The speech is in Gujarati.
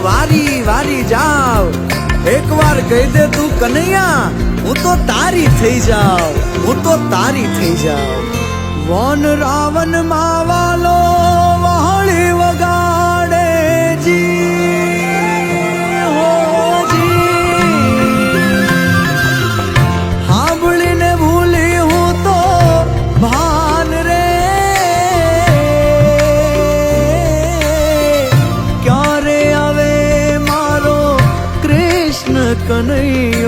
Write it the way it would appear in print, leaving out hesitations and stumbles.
વારી વારી જાવ એકવાર કહી દે તું કનૈયા હું તો તારી થઈ જાઉં હું તો તારી થઈ જાઉં વન રાવણ માવાલો વહાળી વગાડે જી હો જી સાંભળીને ભૂલી હું તો ભાન રે ક્યારે આવે મારો કૃષ્ણ કનૈયો